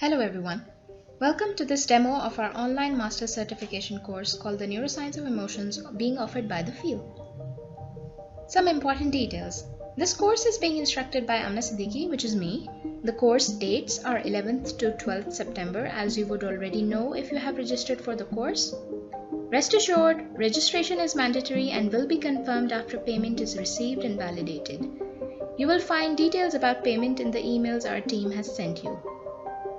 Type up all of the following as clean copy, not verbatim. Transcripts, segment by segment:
Hello everyone. Welcome to this demo of our online master's certification course called the Neuroscience of Emotions being offered by the field. Some important details. This course is being instructed by Amna Siddiqui, which is me. The course dates are 11th to 12th September, as you would already know if you have registered for the course. Rest assured, registration is mandatory and will be confirmed after payment is received and validated. You will find details about payment in the emails our team has sent you.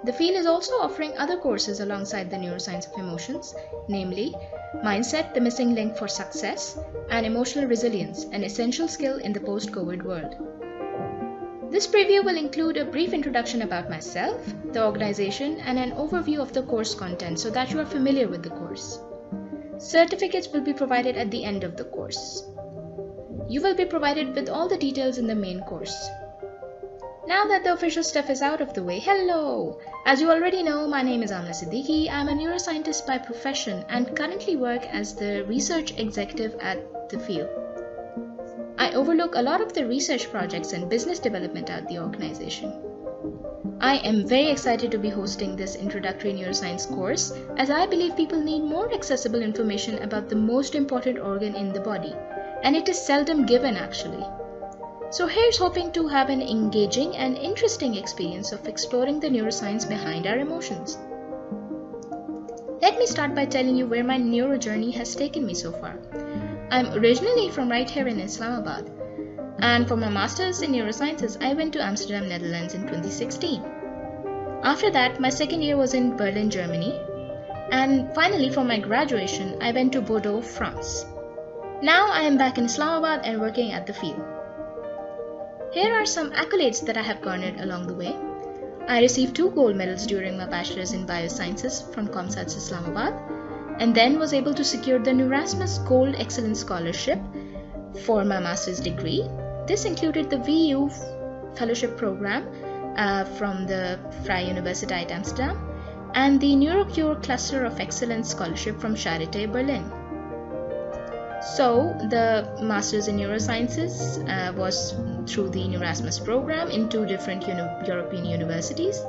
The field is also offering other courses alongside the Neuroscience of Emotions, namely Mindset, the Missing Link for Success, and Emotional Resilience, an essential skill in the post-COVID world. This preview will include a brief introduction about myself, the organization, and an overview of the course content so that you are familiar with the course. Certificates will be provided at the end of the course. You will be provided with all the details in the main course. Now that the official stuff is out of the way, hello! As you already know, my name is Amna Siddiqui. I'm a neuroscientist by profession and currently work as the research executive at the field. I overlook a lot of the research projects and business development at the organization. I am very excited to be hosting this introductory neuroscience course, as I believe people need more accessible information about the most important organ in the body, and it is seldom given actually. So here's hoping to have an engaging and interesting experience of exploring the neuroscience behind our emotions. Let me start by telling you where my neuro journey has taken me so far. I'm originally from right here in Islamabad, and for my master's in neurosciences, I went to Amsterdam, Netherlands in 2016. After that, my second year was in Berlin, Germany, and finally for my graduation, I went to Bordeaux, France. Now I am back in Islamabad and working at the field. Here are some accolades that I have garnered along the way. I received 2 gold medals during my bachelor's in biosciences from ComSats Islamabad, and then was able to secure the Neuroscience Gold Excellence Scholarship for my master's degree. This included the VU Fellowship Program from the Vrije Universiteit Amsterdam and the NeuroCure Cluster of Excellence Scholarship from Charité Berlin. So, the Masters in Neurosciences was through the Neuroscience program in 2 different European universities.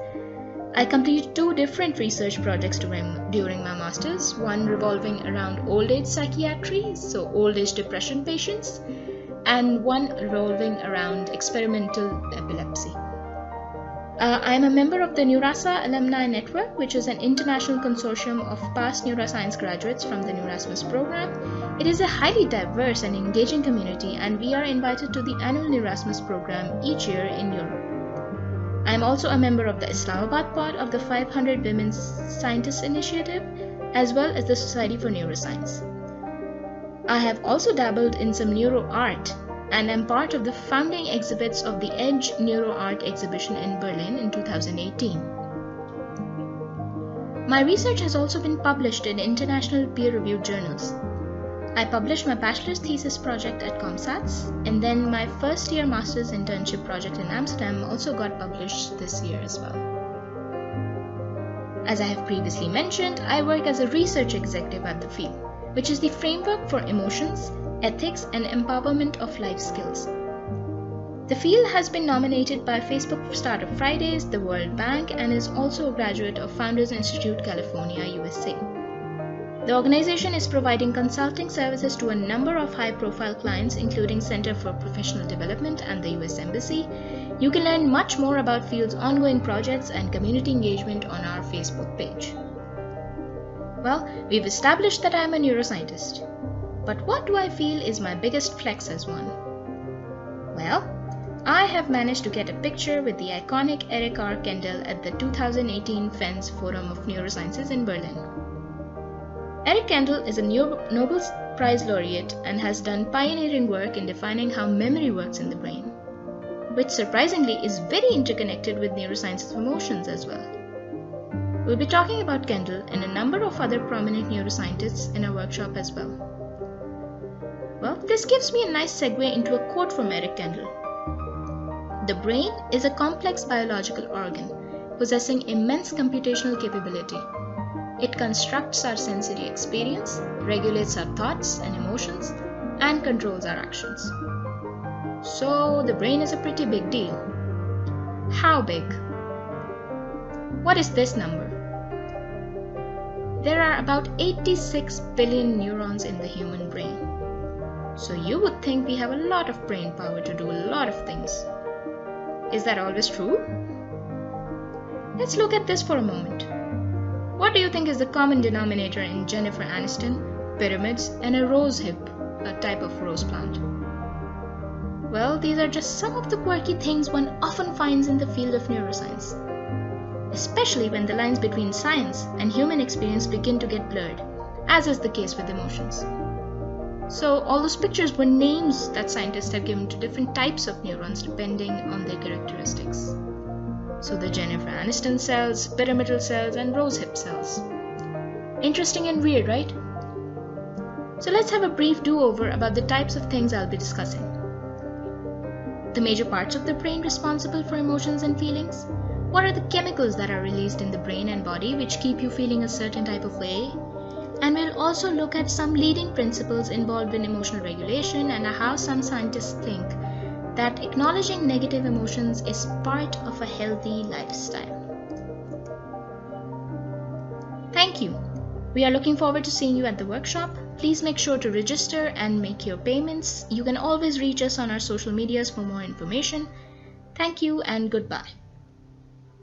I completed 2 different research projects during my Masters, one revolving around old age psychiatry, so old age depression patients, and one revolving around experimental epilepsy. I am a member of the Neurasa Alumni Network, which is an international consortium of past neuroscience graduates from the Neuroscience program. It is a highly diverse and engaging community, and we are invited to the annual Neuroscience program each year in Europe. I am also a member of the Islamabad part of the 500 Women Scientists Initiative, as well as the Society for Neuroscience. I have also dabbled in some neuro art, and am part of the founding exhibits of the Edge Neuro Art exhibition in Berlin in 2018. My research has also been published in international peer-reviewed journals. I published my bachelor's thesis project at ComSats, and then my first-year master's internship project in Amsterdam also got published this year as well. As I have previously mentioned, I work as a research executive at the field, which is the framework for emotions, ethics, and empowerment of life skills. The field has been nominated by Facebook Startup Fridays, the World Bank, and is also a graduate of Founders Institute, California, USA. The organization is providing consulting services to a number of high-profile clients, including Center for Professional Development and the US Embassy. You can learn much more about Field's ongoing projects and community engagement on our Facebook page. Well, we've established that I'm a neuroscientist. But what do I feel is my biggest flex as one? Well, I have managed to get a picture with the iconic Eric R. Kendall at the 2018 FENS Forum of Neurosciences in Berlin. Eric Kendall is a Nobel Prize laureate and has done pioneering work in defining how memory works in the brain, which surprisingly is very interconnected with neuroscience of emotions as well. We'll be talking about Kendall and a number of other prominent neuroscientists in our workshop as well. Well, this gives me a nice segue into a quote from Eric Kendall. "The brain is a complex biological organ, possessing immense computational capability. It constructs our sensory experience, regulates our thoughts and emotions, and controls our actions." So, the brain is a pretty big deal. How big? What is this number? There are about 86 billion neurons in the human brain. So you would think we have a lot of brain power to do a lot of things. Is that always true? Let's look at this for a moment. What do you think is the common denominator in Jennifer Aniston, pyramids, and a rose hip, a type of rose plant? Well, these are just some of the quirky things one often finds in the field of neuroscience, especially when the lines between science and human experience begin to get blurred, as is the case with emotions. So all those pictures were names that scientists have given to different types of neurons depending on their characteristics. So the Jennifer Aniston cells, pyramidal cells, and rose hip cells. Interesting and weird, right? So let's have a brief do-over about the types of things I'll be discussing. The major parts of the brain responsible for emotions and feelings. What are the chemicals that are released in the brain and body which keep you feeling a certain type of way? And we'll also look at some leading principles involved in emotional regulation and how some scientists think that acknowledging negative emotions is part of a healthy lifestyle. Thank you. We are looking forward to seeing you at the workshop. Please make sure to register and make your payments. You can always reach us on our social medias for more information. Thank you and goodbye.